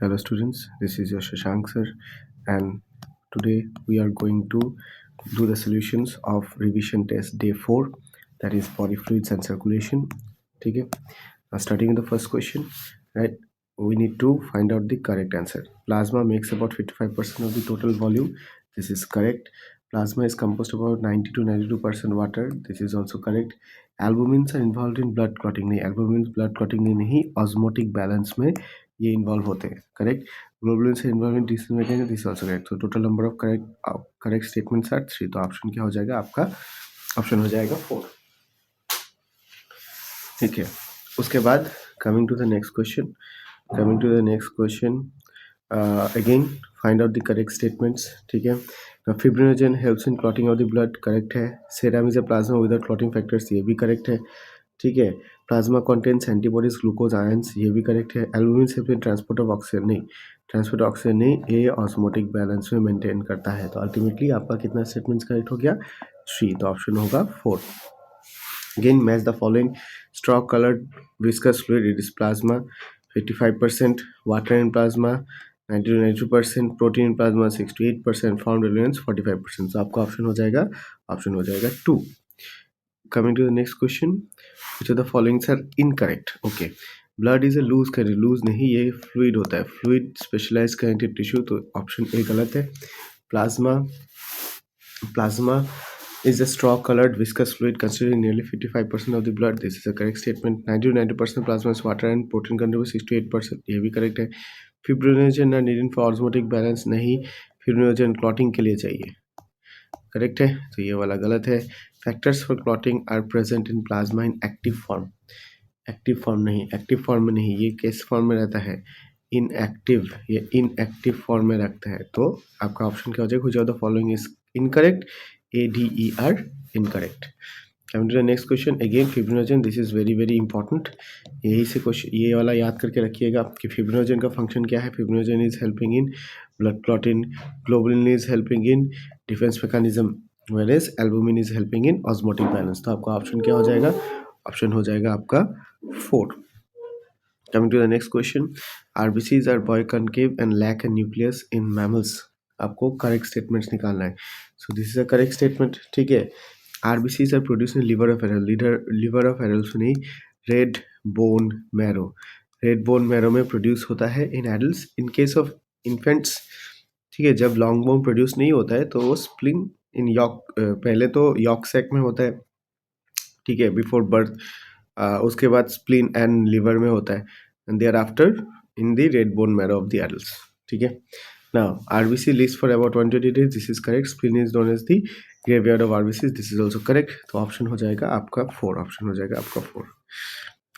Hello students, this is your Shashank sir, and today we are going to do the solutions of revision test day 4, that is body fluids and circulation. Okay, starting with the first question, right? We need to find out the correct answer. Plasma makes about 55% of the total volume. This is correct. Plasma is composed about 90 to 92% water. This is also correct. Albumins are involved in blood clotting. नहीं, albumins blood clotting में नहीं, osmotic balance में ये involve होते हैं. Correct. Globulins are involved in decision making. This is also correct. So total number of correct statements are 3. तो option क्या हो जाएगा आपका? ऑप्शन हो जाएगा 4. ठीक है. उसके बाद coming to the next question. Again find out the correct statements. ठीक है. Now fibrinogen helps in clotting of the blood. correct है. Serum is a plasma without clotting factors. ये भी correct है. ठीक है. Plasma contains antibodies glucose ions, ये भी करेक्ट है. एल्बुमिन से फिर ट्रांसपोर्ट ऑफ ऑक्सीजन नहीं, ट्रांसपोर्ट ऑक्सीजन नहीं, ये ऑस्मोटिक बैलेंस में मेंटेन करता है. तो अल्टीमेटली आपका कितना स्टेटमेंट्स करेक्ट हो गया? 3. तो ऑप्शन होगा 4. Again match the following. Straw coloured viscous fluid, it is plasma. 55% water in plasma, 90 to 92% protein in plasma, 6 to 8% found elements, 45%. तो आपका ऑप्शन हो जाएगा 2. Coming to the next question, which of the following are incorrect? Okay, blood is a loose current. Loose नहीं, ये fluid होता है. Fluid specialise connective tissue. तो option A गलत है. Plasma is a straw colored viscous fluid constituting nearly 55% of the blood. This is a correct statement. 90 to 90% plasma is water and protein contributes 6 to 8%. ये भी correct है. Fibrinogen are needed for osmotic balance. नहीं, fibrinogen clotting के लिए चाहिए. Correct है. तो ये वाला गलत है. Factors for clotting are present in plasma in active form. Active form नहीं, एक्टिव फॉर्म में नहीं, ये किस फॉर्म में रहता है? इनएक्टिव. ये इनएक्टिव फॉर्म में रखता है. तो आपका ऑप्शन क्या हो जाएगा? Which of the following is incorrect? ADER incorrect. Coming to the next question. Again fibrinogen, this is very very important. यही से क्वेश्चन ये वाला याद करके रखिएगा कि फिब्रिनोजन का फंक्शन क्या है. Fibrinogen is helping in blood clotting, globulin is helping in defence mechanism, whereas albumin is helping in osmotic balance. तो आपका ऑप्शन क्या हो जाएगा? ऑप्शन हो जाएगा आपका 4. Coming to the next question, RBCs are biconcave and lack a nucleus in mammals. आपको correct statements निकालना है. सो this is a correct statement. ठीक है. RBCs are produced in liver of adult. liver of adult सुनिए, red bone marrow. Red bone marrow में produce होता है in adults. In case of infants, ठीक है, जब लॉन्ग बोन प्रोड्यूस नहीं होता है तो वो स्प्लिन इन यॉक, पहले तो यॉक सैक में होता है, ठीक है, बिफोर बर्थ. उसके बाद स्प्लिन एंड लिवर में होता है, and thereafter in the red bone marrow of the adults. ठीक है. Now RBC lives for about 120 days. This is correct. Spleen is known as the graveyard of RBC. This is also correct. तो option हो जाएगा आपका 4. Option हो जाएगा आपका 4.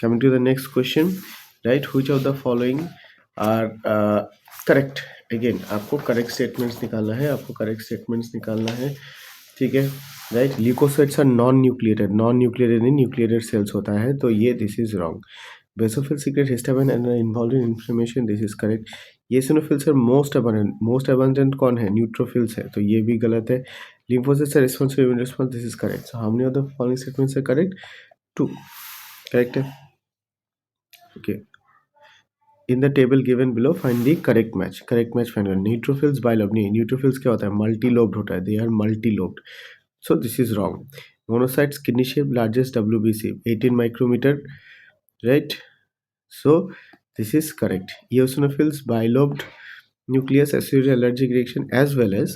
Coming to the next question, right, which of the following are correct? Again आपको correct statements निकालना है. ठीक है. Right, leukocytes are non nucleated. Non nucleated नहीं, न्यूक्लिएटेड सेल्स होता है. तो ये this is wrong. Basophil secrete histamine and involve in inflammation. This is correct. Eosinophils are most abundant. Most abundant कौन है? न्यूट्रोफिल्स है. तो ये भी गलत है. Lymphocytes are responsible immune response. This is correct. So how many of the following statements are correct? 2. Correct है. Okay. In the table given below, find the correct match. Correct match find. Neutrophils bilobed नहीं, neutrophils क्या होता है? Multilobed होता है. They are multilobed. So this is wrong. Monocytes kidney shape, largest WBC 18 micrometer, right? So this is correct. Eosinophils bilobed nucleus associated allergic reaction as well as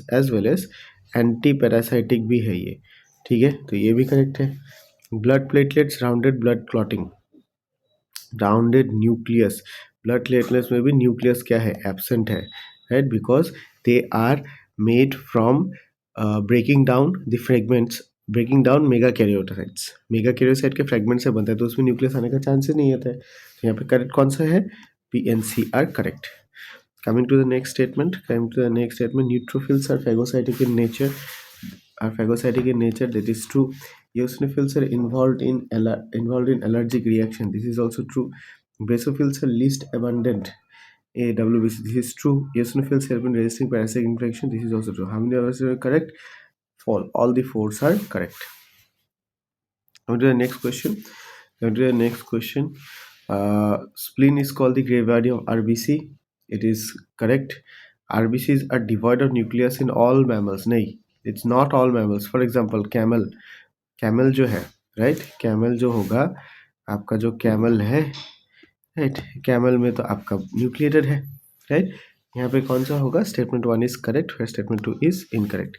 anti-parasitic भी है ये. ठीक है, तो ये भी करेक्ट है. Blood platelets, rounded blood clotting, rounded nucleus. Blood platelets में भी न्यूक्लियस क्या है? एब्सेंट है, right, because they are made from breaking down the fragments, breaking down megakaryocytes. Megakaryocyte के फ्रेगमेंट से बनता है, तो उसमें न्यूक्लियस आने का चांसेस नहीं आता है. तो यहाँ पे करेक्ट कौन सा है? PNC are correct. Coming to the next statement, neutrophils are phagocytic in nature. That is true. Eosinophils are involved in allergic reaction. This is also true. Basophils are least abundant. AWBC. This is true. Eosinophils help in resisting parasitic infection. This is also true. How many of us are correct? All the 4s are correct. Coming to the next question. Spleen is called the graveyard of RBC. It is correct. RBCs are devoid of nucleus in all mammals. नहीं, it's not all mammals. For example camel, camel जो है, right, camel जो होगा आपका, जो camel है, right, camel में तो आपका न्यूक्लिएटेड है, राइट. यहाँ पे कौन सा होगा? Statement 1 is correct, statement 2 is incorrect.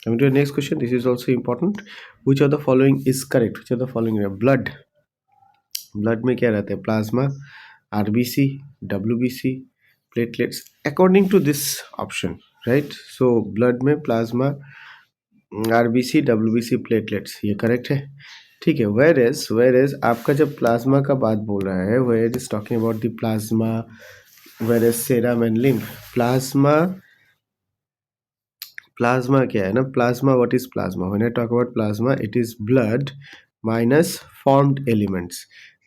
Coming to the next question, this is also important. Which of the following is correct? Which of the following है? Blood. Blood में क्या रहता है? Plasma, RBC, WBC, platelets. According to this option, right? So blood में plasma, RBC, WBC, platelets, ये correct है. ठीक है. Whereas आपका जब प्लाज्मा का बात बोल रहा है, where it is talking about the plasma, whereas serum and lymph. Plasma क्या है ना? Plasma, what is plasma? When I talk about plasma, it is blood minus formed elements.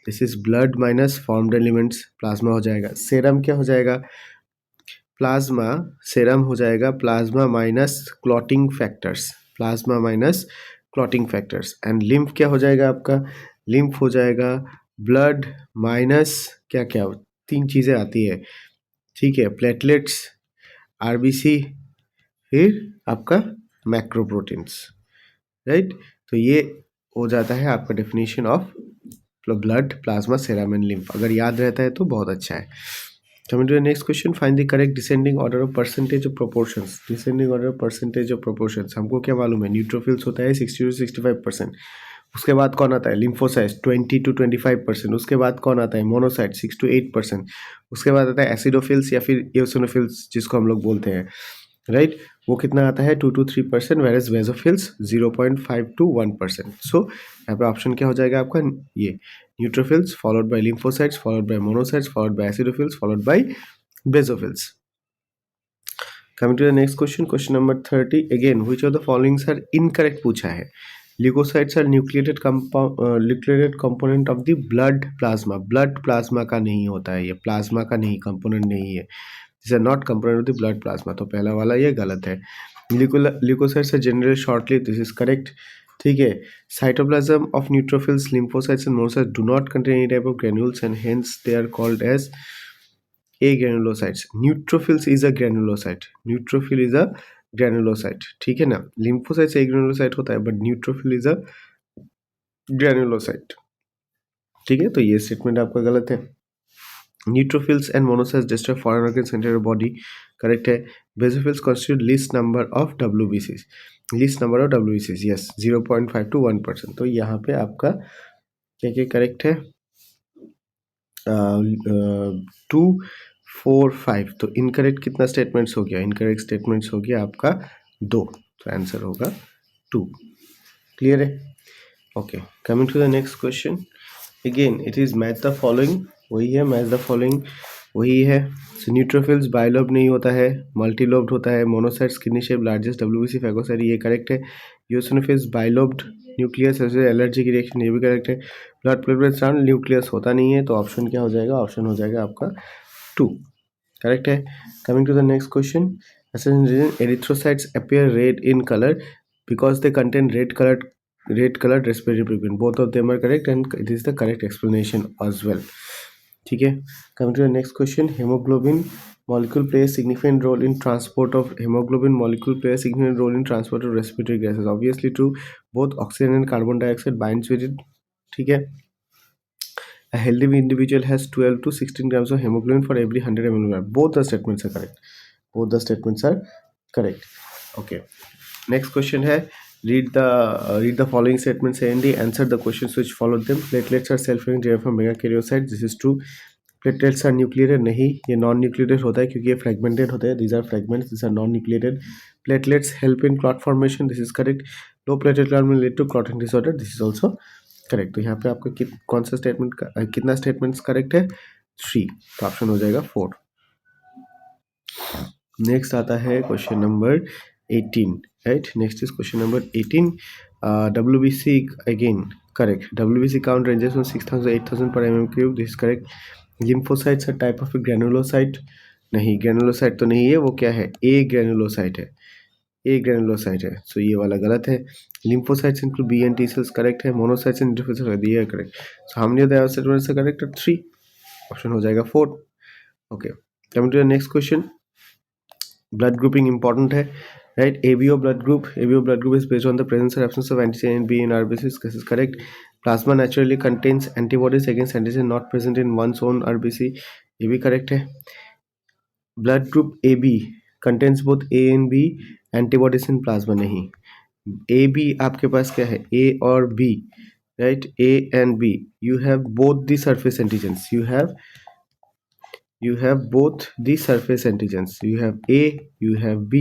This is blood minus formed elements. Plasma हो जाएगा. Serum क्या हो जाएगा? Plasma, serum हो जाएगा plasma minus clotting factors. Plasma minus clotting factors. And lymph क्या हो जाएगा आपका? Lymph हो जाएगा blood minus क्या क्या? 3 चीज़ें आती है. ठीक है. Platelets, RBC, फिर आपका मैक्रोप्रोटीन्स, राइट. तो ये हो जाता है आपका definition of blood, plasma, serum and lymph. अगर याद रहता है तो बहुत अच्छा है. Coming to the next question, find the correct descending order of percentage of proportions. Descending order of percentage of proportions हमको क्या मालूम है? न्यूट्रोफिल्स होता है 60 to 65%. उसके बाद कौन आता है? Lymphocytes 20 to 25%. उसके बाद कौन आता है? Monocyte 6 to 8%. उसके बाद आता है एसिडोफिल्स या फिर एओसिनोफिल्स जिसको हम लोग बोलते हैं, राइट. वो कितना आता है? 2 to 3%. Varies basophils 0.5 to 1%. So यहाँ पे ऑप्शन क्या हो जाएगा आपका? ये neutrophils followed by lymphocytes followed by monocytes followed by acidophils followed by basophils. Coming to the next question, question number 30. Again which of the followings are incorrect पूछा है. Leukocytes are nucleated component of the blood plasma. Blood plasma का नहीं होता है, ये plasma का नहीं, component नहीं है. This are not component of the blood plasma. तो पहला वाला ये गलत है. Leukocytes are generated shortly. This is correct. ठीक है. Cytoplasm of neutrophils, lymphocytes and monocytes do not contain any type of granules and hence they are called as agranulocytes. Neutrophils is a granulocyte. Neutrophil is a granulocyte. ठीक है ना. lymphocytes agranulocyte होता है but neutrophil is a granulocyte. ठीक है. तो ये statement आपका गलत है. Neutrophils and monocytes destroy foreign organs and your body. Correct है. Basophils constitute least number of WBCs. Least number of WBCs, yes, 0.5 to 1%. तो यहाँ पे आपका क्या क्या करेक्ट है? 2, 4, 5. तो इनकरेक्ट कितना स्टेटमेंट्स हो गया? इनकरेक्ट स्टेटमेंट्स हो गया आपका 2. तो आंसर होगा 2. क्लियर है? Okay. Coming to the next question. Again it is match the following. वही है, मैच द फॉलोइंग वही है. सो न्यूट्रोफिल्स बाइलोब्ड नहीं होता है, मल्टीलोब्ड होता है. Monocytes kidney shape, largest WBC phagocyte, ये करेक्ट है. यूसिनोफिल्स बाइलोब्ड, न्यूक्लियस एलर्जी की रिएक्शन, ये भी करेक्ट है. ब्लड प्लेटलेट्स राउंड, न्यूक्लियस होता नहीं है. तो ऑप्शन क्या हो जाएगा? ऑप्शन हो जाएगा आपका 2. करेक्ट है. Coming to the next question. Erythrocytes appear red in colour because they contain red colored respiratory pigment. Both of them are correct and it is the correct explanation as well. ठीक है. Coming to the next question. Hemoglobin molecule play a significant role in transport of respiratory gases. Obviously true. Both oxygen and carbon dioxide binds with it. ठीक है. A healthy individual has 12 to 16 grams of hemoglobin for every 100 ml. Both the statements are correct. Both the statements are correct. Okay. Next question है. Read the following statements and answer the questions which follow them. Platelets are self-reacting derived from megakaryocytes. This is true. Platelets are nucleated. नहीं, ये non nucleated होता है क्योंकि ये fragmented होते हैं. These are fragments. These are non-nucleated. Platelets help in clot formation. This is correct. Low platelet count will lead to clotting disorder. This is also correct. तो यहाँ पे आपका कौन सा स्टेटमेंट, कितना स्टेटमेंट्स करेक्ट है? 3. तो ऑप्शन हो जाएगा 4. नेक्स्ट आता है question number 18. Right, next is question number 18. WBC again correct. WBC count ranges from 6,000 to 8,000 per mm³. This is correct. Lymphocytes are type of a granulocyte. नहीं, granulocyte तो नहीं है. वो क्या है? A granulocyte है. A granulocyte है. So ये वाला गलत है. Lymphocytes include B and T cells. correct है. Monocytes and neutrophils are ये correct. So how many of the statements are correct? 3. Option हो जाएगा 4. Okay. Coming to the next question, blood grouping important है, right? ABO blood group is based on the presence or absence of antigen B in RBCs. This is correct. Plasma naturally contains antibodies against antigen not present in one's own RBC. ये भी correct है. Blood group AB contains both A and B antibodies in plasma. नहीं, AB आपके पास क्या है, A और B, right? A and B, you have both the surface antigens. You have both the surface antigens. You have A, you have B.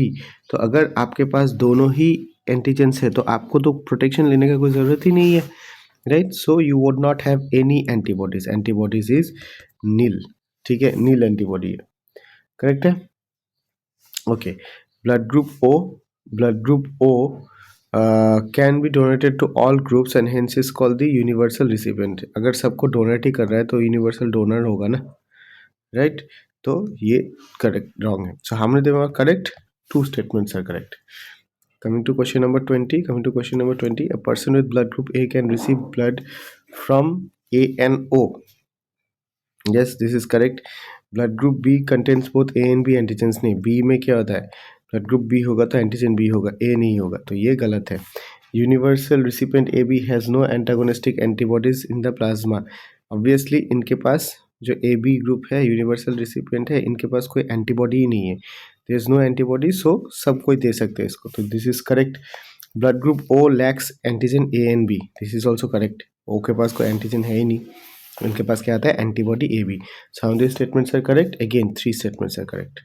तो अगर आपके पास दोनों ही antigens है तो आपको तो प्रोटेक्शन लेने का कोई ज़रूरत ही नहीं है, right? So you would not have any antibodies. Antibodies is nil, ठीक है, नील एंटीबॉडी है, करेक्ट है. Okay, blood group O can be donated to all groups and hence is called the universal recipient. अगर सबको donate ही कर रहा है तो यूनिवर्सल डोनर होगा ना, राइट? तो ये करेक्ट रॉन्ग है. सो हमने देखा correct, two statements are correct. Coming to question number 20, a person with blood group A can receive blood from A and O. Yes, this is correct. Blood group B contains both A and B antigens. नहीं, B में क्या होता है, blood group B होगा तो antigen B होगा, A नहीं होगा, तो ये गलत है. Universal recipient AB has no antagonistic antibodies in the plasma. Obviously इनके पास जो AB ग्रुप है, यूनिवर्सल रिसिपिएंट है, इनके पास कोई एंटीबॉडी ही नहीं है. There is no antibody, so सब कोई दे सकते हैं इसको, तो this is correct. Blood group O lacks antigen A and B. This is also correct. O के पास कोई एंटीजन है ही नहीं, इनके पास क्या आता है, antibody AB. So how this statements are correct. Again 3 statements are correct.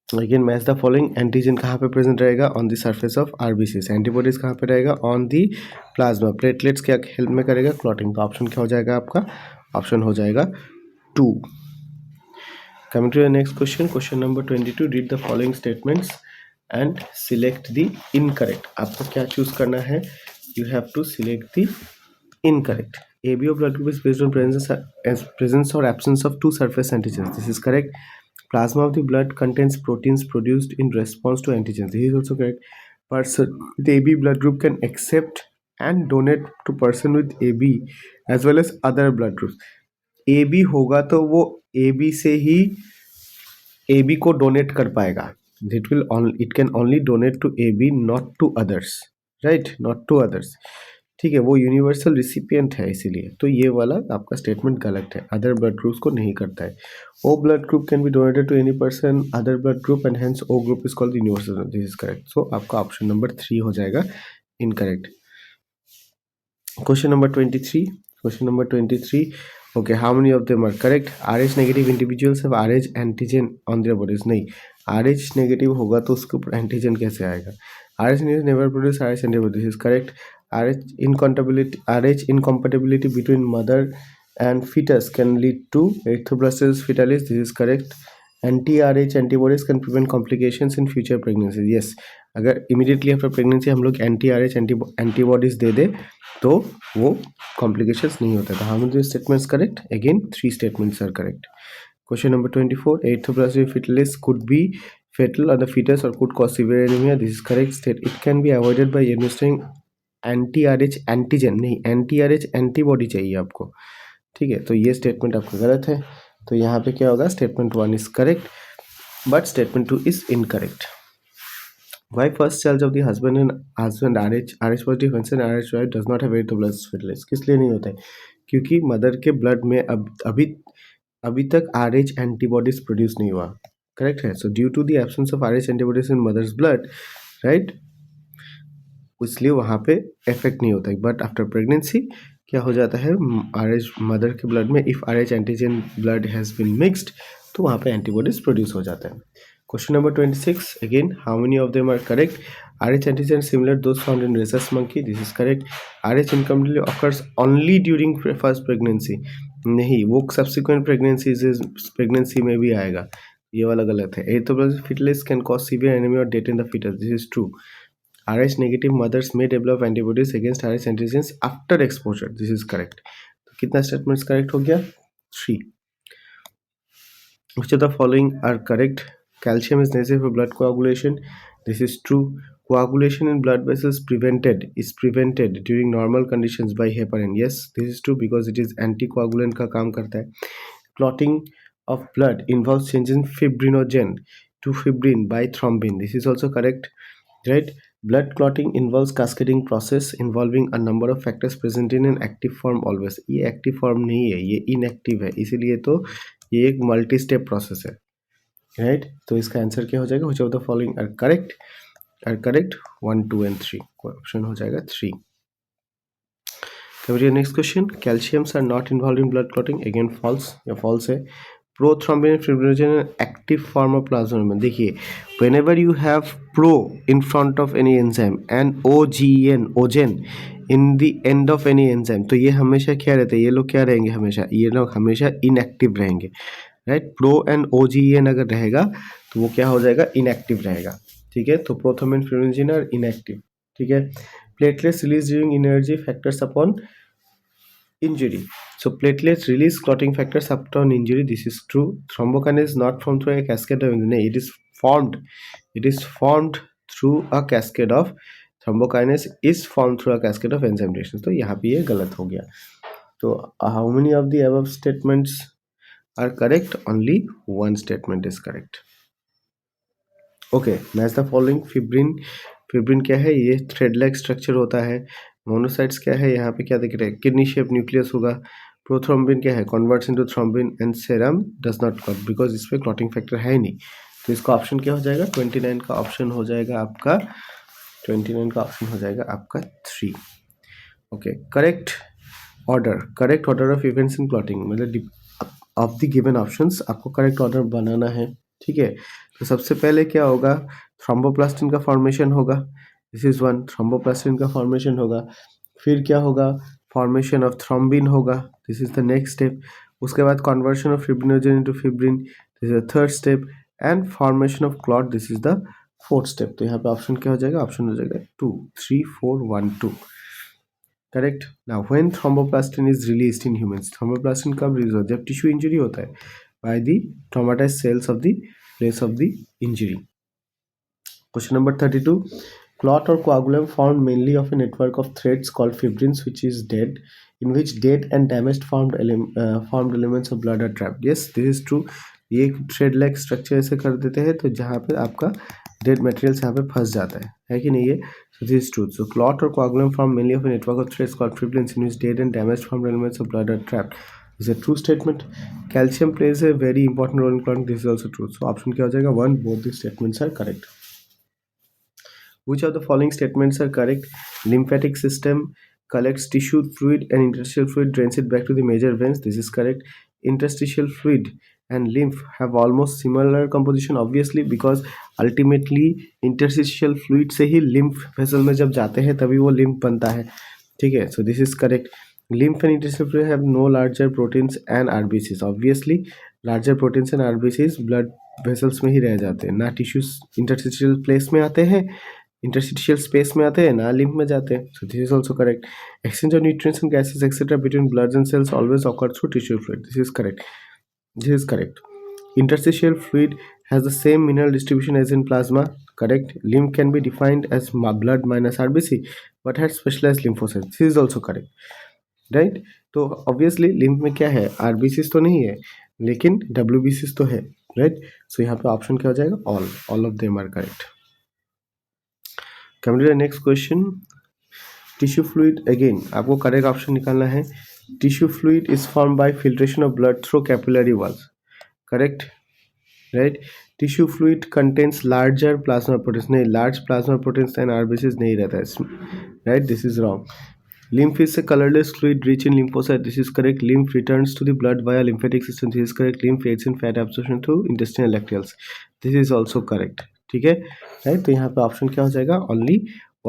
Again match the following. Antigen कहाँ पे प्रेजेंट रहेगा, on the surface of RBCs. Antibodies कहाँ पे रहेगा, ऑन दी प्लाज्मा. प्लेटलेट्स क्या हेल्प में करेगा, क्लॉटिंग. तो ऑप्शन क्या हो जाएगा आपका, ऑप्शन हो जाएगा 2. Coming to the next question, question number 22. Read the following statements and select the incorrect. आपको क्या चूज करना है, you have to select the incorrect. ABO blood group is based on presence or absence of two surface antigens. This is correct. Plasma of the blood contains proteins produced in response to antigens. This is also correct. Person with AB blood group can accept and donate to person with AB as well as other blood groups. AB होगा तो वो AB से ही AB को donate कर पाएगा. It can only donate to AB, not to others, right? Not to others. ठीक है, वो यूनिवर्सल रिसिपिएंट है इसीलिए. तो ये वाला आपका स्टेटमेंट गलत है. अदर ब्लड ग्रुप्स को नहीं करता है. O blood group can be donated to any person other blood group and hence O group is called universal. This is correct. So आपका ऑप्शन नंबर 3 हो जाएगा incorrect. Question number 23. Okay, how many of them are correct? RH negative individuals have RH antigen on their bodies. नहीं, RH negative होगा तो उसके ऊपर antigen कैसे आएगा. RH negative never produce RH antibody. This is correct. RH incompatibility between mother and fetus can lead to erythroblastoma fetalis. This is correct. Anti-RH antibodies can prevent complications in future pregnancies. Yes, अगर immediately after pregnancy हम लोग anti-RH antibodies दे दे तो वो complications नहीं होता. तो हम जो statements correct. Again 3 statements are correct. Question number 24. Erythroblastoma fetalis could be fatal on the fetus or could cause severe anemia. This is correct. It can be avoided by administering anti-RH antigen. नहीं, anti-RH antibody चाहिए आपको, ठीक है. तो ये statement आपका गलत है. तो यहाँ पे क्या होगा, statement 1 is correct but statement 2 is incorrect. Why first cells of the husband RH positive and RH wife does not have erythroblastoma? किस लिए नहीं होता है, क्योंकि मदर के ब्लड में अभी तक RH एंटीबॉडीज प्रोड्यूस नहीं हुआ, करेक्ट है. So due to the absence of RH antibodies in mother's blood, right, इसलिए वहाँ पे इफेक्ट नहीं होता है. बट आफ्टर प्रेगनेंसी क्या हो जाता है, RH मदर के ब्लड में if RH antigen blood has been mixed तो वहाँ पे एंटीबॉडीज प्रोड्यूस हो जाता है. Question number 26. Again how many of them are correct. RH antigen similar those found in rhesus monkey. This is correct. RH incompletely occurs only during first pregnancy. नहीं, वो subsequent pregnancy में भी आएगा. ये वाला गलत है. Erythroblastic fetalis can cause severe anaemia और death in the fetus. This is true. RH negative mothers may develop antibodies against RH antigens after exposure. This is correct. तो कितना स्टेटमेंट्स करेक्ट हो गया, 3. Which of the following are correct? Calcium is necessary for blood coagulation. This is true. Coagulation in blood vessels is prevented during normal conditions by heparin. Yes, this is true because it is anticoagulant का काम करता है. Clotting of blood involves change in fibrinogen to fibrin by thrombin. This is also correct, right? Blood clotting involves cascading process involving a number of factors present in an active form always. ये active form नहीं है, ये inactive है, इसीलिए तो ये एक multi step process है, राइट? तो इसका आंसर क्या हो जाएगा? Which of the following are correct? 1, 2 and 3. Option हो जाएगा 3. Coming to the next question, calciums are not involved in blood clotting. Again false, या false है. Prothrombin and fibrinogen are active form of plasma. देखिए, whenever you have pro in front of any enzyme and ogen in the end of any enzyme, तो ये हमेशा क्या रहता है? ये लोग क्या रहेंगे हमेशा? ये लोग हमेशा inactive रहेंगे, राइट? प्रो एंड ओजीएन अगर रहेगा तो वो क्या हो जाएगा? इनएक्टिव रहेगा, ठीक है? तो प्रोथ्रोम्बिन फिब्रिनोजन आर इनएक्टिव, ठीक है? Platelets release during energy factors upon injury. So platelets release clotting factors upon injury. This is true. Thrombokinase is not formed through a cascade of enzymes. It is formed. It is formed through a cascade of thrombokinase is formed through a cascade of enzyme reactions. तो यहाँ पे ये गलत हो गया. तो how many of the above statements are correct? Only one statement is correct. Okay, match the following. Fibrin क्या है? ये थ्रेड लाइक स्ट्रक्चर होता है. मोनोसाइट्स क्या है? यहाँ पे क्या दिख रहा है? किडनी शेप न्यूक्लियस होगा. प्रोथ्रोम्बिन क्या है? Converts into thrombin and serum does not clot because इसमें क्लॉटिंग फैक्टर है नहीं. तो इसका ऑप्शन क्या हो जाएगा? 29 का ऑप्शन हो जाएगा आपका 3. Okay, correct order of events in clotting, मतलब ऑफ द गिवन ऑप्शंस आपको करेक्ट ऑर्डर बनाना है, ठीक है? तो सबसे पहले क्या होगा? थ्रोम्बोप्लास्टिन का फॉर्मेशन होगा. This is 1. थ्रोम्बोप्लास्टिन का फॉर्मेशन होगा. फिर क्या होगा? फॉर्मेशन ऑफ थ्रोम्बिन होगा. This is the next step. उसके बाद conversion of fibrinogen into fibrin. This is the third step. And formation of clot. This is the fourth step. तो यहाँ पे ऑप्शन क्या हो जाएगा? ऑप्शन हो जाएगा 2, 3, 4, 1, 2. Correct. Now when thromboplastin is released in humans, thromboplastin कब रिलीज होता है? जब टिश्यू इंजरी होता है by the traumatized cells of the place of the injury. Question number 32. Clot or coagulum formed mainly of a network of threads called fibrins, which is dead, in which dead and damaged formed elements of blood are trapped. Yes, this is true. ये एक thread like structure ऐसे कर देते हैं तो जहाँ पे आपका डेड मटेरियल्स यहाँ पे फंस जाता है कि नहीं? ये so this is true. So clot or coagulum formed mainly of a network of threads called fibrins, in which dead and damaged formed elements of blood are trapped. This is a true statement. Calcium plays a very important role in clotting. This is also true. So option क्या हो जाएगा? 1. Both the statements are correct. Which of the following statements are correct? Lymphatic system collects tissue fluid and interstitial fluid drains it back to the major veins. This is correct. Interstitial fluid and lymph have almost similar composition, obviously, because ultimately interstitial fluid से ही lymph vessel में जब जाते हैं तभी वो lymph बनता है, ठीक है? So this is correct. Lymph and interstitial fluid have no larger proteins and RBCs. Obviously, larger proteins and RBCs blood vessels में ही रह जाते हैं, ना tissues interstitial place में आते हैं, interstitial space में आते हैं, ना lymph में जाते हैं. So this is also correct. Exchange of nutrients and gases etc. between blood and cells always occur through tissue fluid. This is correct. This is correct. Interstitial fluid has the same mineral distribution as in plasma. Correct. Lymph can be defined as blood minus RBC, but has specialized lymphocytes. This is also correct. Right? तो obviously lymph में क्या है? RBCs तो नहीं है, लेकिन WBCs तो है. Right? So यहाँ पे ऑप्शन क्या हो जाएगा? All of them are correct. Coming to the next question. Tissue fluid, again आपको करेक्ट ऑप्शन निकालना है. Tissue fluid is formed by filtration of blood through capillary walls. Correct, right? Tissue fluid contains larger plasma proteins. नहीं, large plasma proteins than RBCs नहीं रहता है, right? This is wrong. Lymph is a colorless fluid rich in lymphocytes. This is correct. Lymph returns to the blood via lymphatic system. This is correct. Lymph aids in fat absorption through intestinal lacteals. This is also correct. ठीक है, right? तो यहाँ पे option क्या हो जाएगा? Only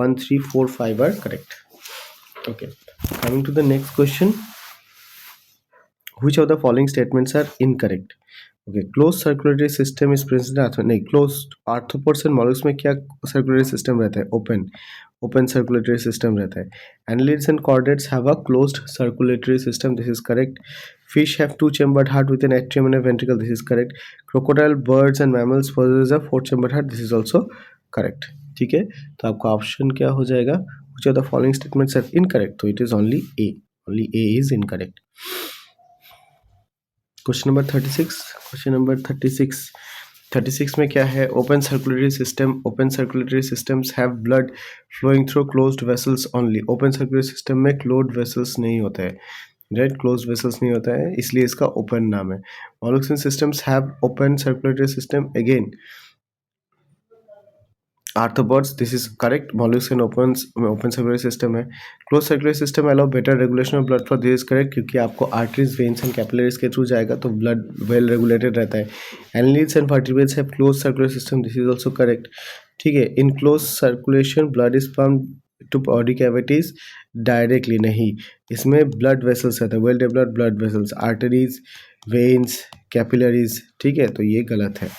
1, 3, 4, 5 are correct. Okay, coming to the next question. Which of the following statements are incorrect? Okay, closed circulatory system is present. नहीं, closed arthropods and mollusks में क्या circulatory system रहता है? open circulatory system रहता है. Annelids and chordates have a closed circulatory system. This is correct. Fish have 2-chambered heart with an atrium and a ventricle. This is correct. Crocodile, birds and mammals possess a 4-chambered heart. This is also correct. ठीक है, तो आपका option क्या हो जाएगा? Which of the following statements are incorrect? So it is only A. Only A is incorrect. Question number 36। Question number 36। 36 में क्या है? Open circulatory system, open circulatory systems have blood flowing through closed vessels only. Open circulatory system में closed vessels नहीं होता है, right, closed vessels नहीं होता है, इसलिए इसका ओपन नाम है। Molecule systems have open circulatory system, again arthropods, this is correct. Molecule open circular system है। Close circular system allow better regulation of blood flow, this is correct, क्योंकि आपको आर्टरीज, वेन्स एंड कैपिलरीज के through जाएगा तो blood well regulated रहता है। Annelids and vertebrates have close circular system, this is also correct. ठीक है, in close circulation blood is pumped to body cavities directly नहीं, इसमें ब्लड वेसल्स रहते हैं, well developed blood vessels, arteries, veins, capillaries. ठीक है, तो ये गलत है,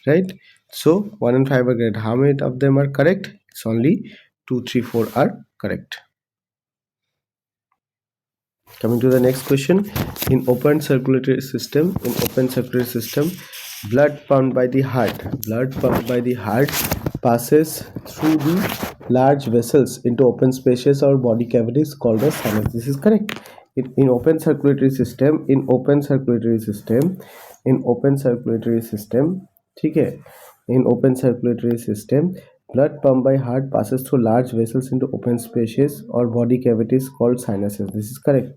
right. So 1 and 5 are correct. How many of them are correct? It's only 2, 3, 4 are correct. Coming to the next question. In open circulatory system, blood pumped by the heart passes through the large vessels into open spaces or body cavities called as sinus. This is correct. In open circulatory system, ठीक है, in open circulatory system, blood pumped by heart passes through large vessels into open spaces or body cavities called sinuses. This is correct.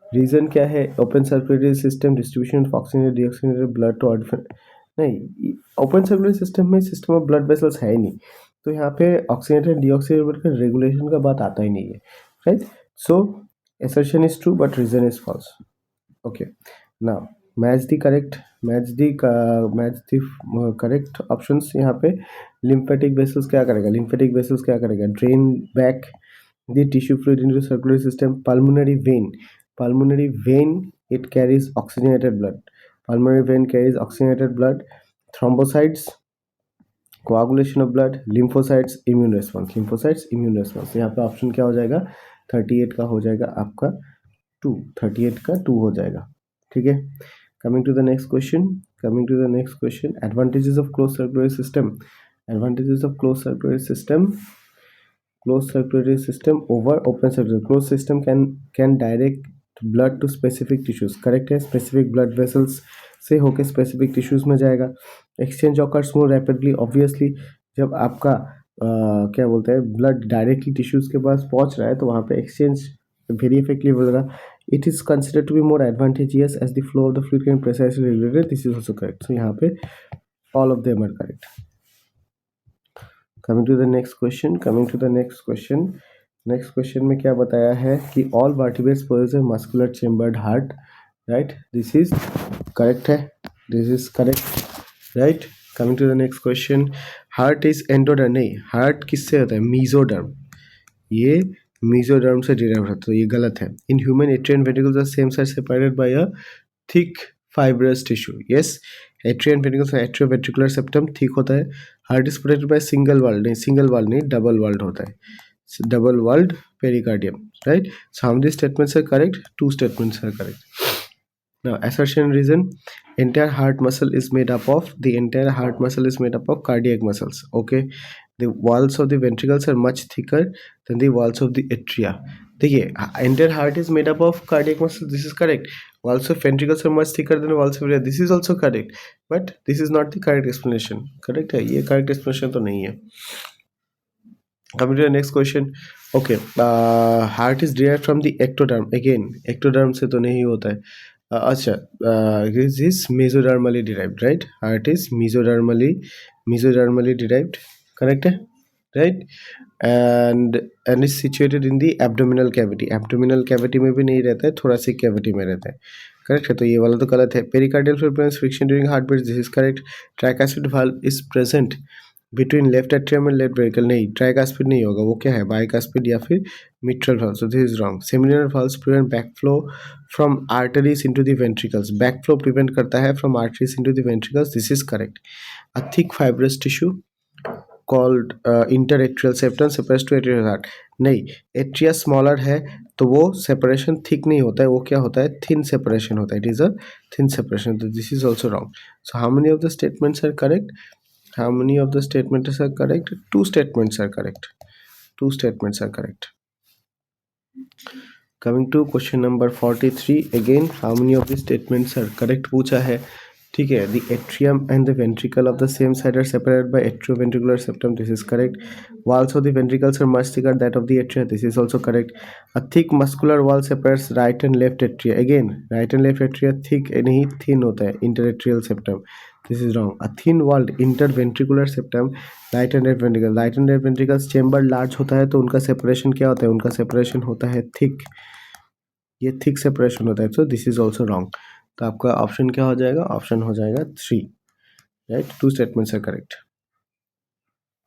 Reason क्या है? Open circulatory system, distribution of oxygen deoxygenated blood to नहीं, open circulatory system में system of blood vessels है ही नहीं, तो यहाँ पे ऑक्सीजनेटेड डीऑक्सीजनेटेड का रेगुलेशन का बात आता ही नहीं है, right. So assertion is true but reason is false. Okay, now match the correct options. यहाँ पे lymphatic vessels क्या करेगा? Drain back the tissue fluid into circulatory system. Pulmonary vein, it carries oxygenated blood. Thrombocytes, coagulation of blood. Lymphocytes, immune response. यहाँ पे option क्या हो जाएगा? 38 का हो जाएगा आपका 2, 38 का 2 हो जाएगा, ठीक है। Coming to the next question. Advantages of closed circulatory system over open circulatory. Closed system can direct blood to specific tissues, correct है, स्पेसिफिक ब्लड वेसल्स से होकर स्पेसिफिक टिश्यूज में जाएगा। एक्सचेंज ऑकर्स मोर रैपिडली, ऑब्वियसली जब आपका क्या बोलते हैं ब्लड डायरेक्टली टिश्यूज के पास पहुंच रहा है तो वहाँ पे एक्सचेंज वेरी इफेक्टिवली होगा। It is considered to be more advantageous as the flow of the fluid can precisely regulated, this is also correct. So यहाँ पे all of them are correct. Coming to the next question में क्या बताया है कि all vertebrates possess a muscular chambered heart, right, this is correct है, right. Coming to the next question, heart is endoderm, नहीं, heart किससे होता है? मीजोडर्म, ये मीजोडर्म से डिराइव होता है, तो ये गलत है। In human atrian ventricles are same side separated by a thick fibrous tissue. Yes, atrial ventricles and atrioventricular septum thick होता है। Heart is protected by single walled, double walled होता है, double walled pericardium, right. So how many statements are correct? 2 statements are correct. Now assertion reason, the entire heart muscle is made up of cardiac muscles. Okay, the walls of the ventricles are much thicker than the walls of the atria. देखिए, entire heart is made up of cardiac muscles, this is correct. Walls of ventricles are much thicker than walls of atria, this is also correct, but this is not the correct explanation. correct है, ये correct explanation तो नहीं है। Coming to the next question. Okay, heart is derived from the ectoderm. Again, ectoderm से तो नहीं होता है। अच्छा, this is mesodermally derived, right? Heart is mesodermally derived, correct है, right? And is situated in the abdominal cavity. Abdominal cavity में भी नहीं रहता है, thoracic cavity में रहता है, करेक्ट है, तो ये वाला तो गलत है। Pericardial fluid prevents friction during heartbeat, this is correct. Tricuspid valve is present between left atrium and left ventricle, नहीं, ट्राइकास्पिड नहीं होगा, वो क्या है? बाइकास्पिड या फिर mitral valve, so this is wrong. Seminal valves prevent backflow from arteries into the ventricles, backflow prevent करता है from arteries into the ventricles, this is correct. A thick fibrous tissue called interatrial septum separates two atrial heart, नहीं, atria smaller है तो वो separation thick नहीं होता है, वो क्या होता है? थिन सेपरेशन होता है, it is a thin separation, तो this is also wrong. So how many of the statements are correct? How many of the statements are correct? 2 statements are correct. Coming to question number 43 again how many of the statements are correct पूछा है. ठीक है. The atrium and the ventricle of the same side are separated by atrioventricular septum. This is correct. Walls of the ventricles are much thicker that of the atria. This is also correct. A thick muscular wall separates right and left atria. Again, right and left atria thick नहीं thin होता है. Interatrial septum. This is wrong. A thin walled interventricular septum, right and left ventricle. Right and left ventricles chamber large होता है तो उनका separation क्या होता है? उनका separation होता है thick. ये thick separation होता है. So this is also wrong. तो आपका ऑप्शन क्या हो जाएगा? ऑप्शन हो जाएगा 3. Right? Two statements are correct.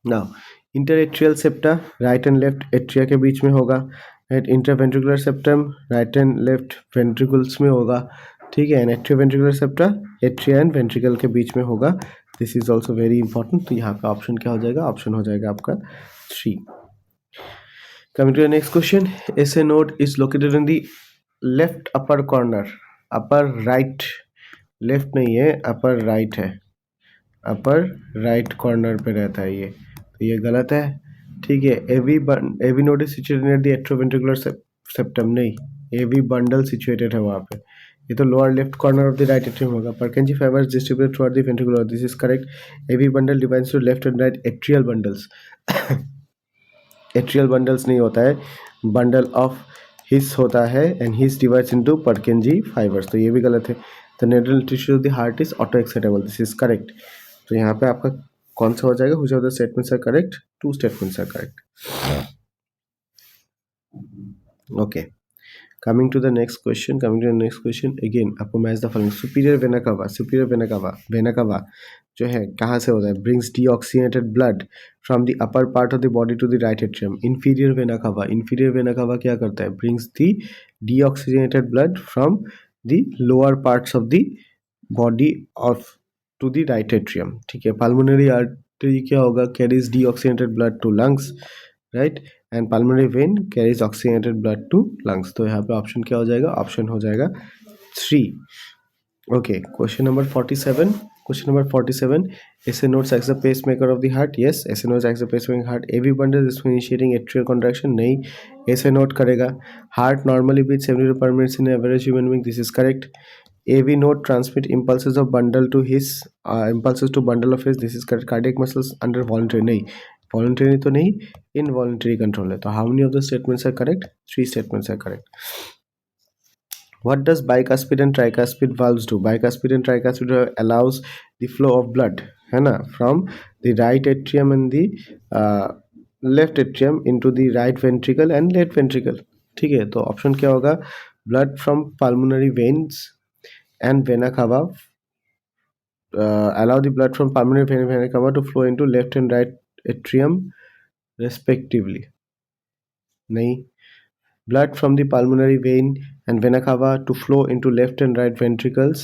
Now interatrial septa right and left atria के बीच में होगा. Right. Interventricular septum right and left ventricles में होगा. ठीक है. And atrioventricular septa atria and ventricle के बीच में होगा. This is also very important. तो यहाँ पे ऑप्शन क्या हो जाएगा? ऑप्शन हो जाएगा आपका 3. Coming to the next question. SA node is located in the left upper corner. Upper right, left नहीं है, अपर राइट है. अपर राइट कॉर्नर पे रहता है ये. ये गलत है. ठीक है. AV node is situated near the atrioventricular septum. नहीं, एवी बंडल सिचुएटेड है वहाँ पे. ये तो lower left corner of the right atrium होगा. Purkinje fibres distributed throughout the ventricular. This is correct. AV bundle divides to left and right atrial bundles. Atrial bundles नहीं होता है, bundle of his होता है and his divides into Purkinje fibres. तो ये भी गलत है. The needle tissue of the heart is auto excitable. This is correct. तो यहाँ पे आपका कौन सा हो जाएगा? Which of the statements are correct? 2 statements are correct. Okay. Coming to the next question again आपको match the following. Superior vena cava, vena cava जो है कहाँ से होता है? Brings deoxygenated blood from the upper part of the body to the right atrium. Inferior vena cava क्या करता है? Brings the deoxygenated blood from the lower parts of the body of to the right atrium. ठीक है. Pulmonary artery क्या होगा? Carries deoxygenated blood to lungs. Right. And pulmonary vein carries oxygenated blood to lungs. तो यहाँ पे option क्या हो जाएगा? ऑप्शन हो जाएगा 3. Okay. Question number 47. SA nodes acts the pacemaker of the heart. Yes, SA nodes acts the pacemaker heart. AV bundle is initiating atrial contraction. नहीं, SA node करेगा. Heart normally beats 72 per minute in average human being. This is correct. AV node transmit impulses of bundle to his impulses to bundle of his. This is correct. Cardiac muscles under voluntary. नहीं, voluntary तो नहीं, involuntary control है. तो how many of the statements are correct? 3 statements are correct. What does bicuspid and tricuspid valves do? Bicuspid and tricuspid allows the flow of blood, है ना, from the right atrium and the left atrium into the right ventricle and left ventricle. ठीक है. तो option क्या होगा? Blood from pulmonary veins and vena cava allow the blood from pulmonary vein and vena cava to flow into left and right atrium respectively. नहीं. Blood from the pulmonary vein and vena cava to flow into left and right ventricles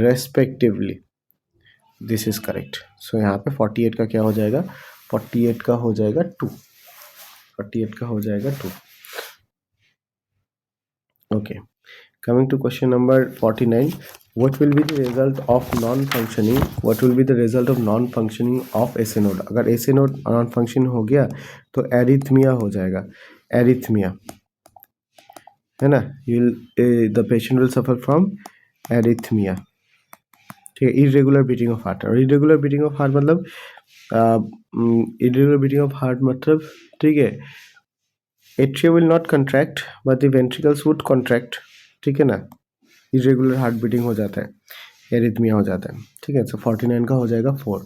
respectively. This is correct. So यहाँ पे 48 का क्या हो जाएगा? 48 का हो जाएगा 2. 48 का हो जाएगा 2. Okay. Coming to question number 49. What will be the result of non-functioning? What will be the result of non-functioning of SA node? अगर SA node non-functioning हो गया तो एरिथमिया हो जाएगा. एरिथमिया है ना. The patient will suffer from arrhythmia. ठीक है. Irregular beating of heart. और इरेगुलर बीटिंग ऑफ हार्ट मतलब ठीक है, atria will not contract but the ventricles would contract. ठीक है ना. इरेगुलर हार्ट बीटिंग हो जाता है, एरिथमिया हो जाता है. ठीक है. सो 49 का हो जाएगा 4.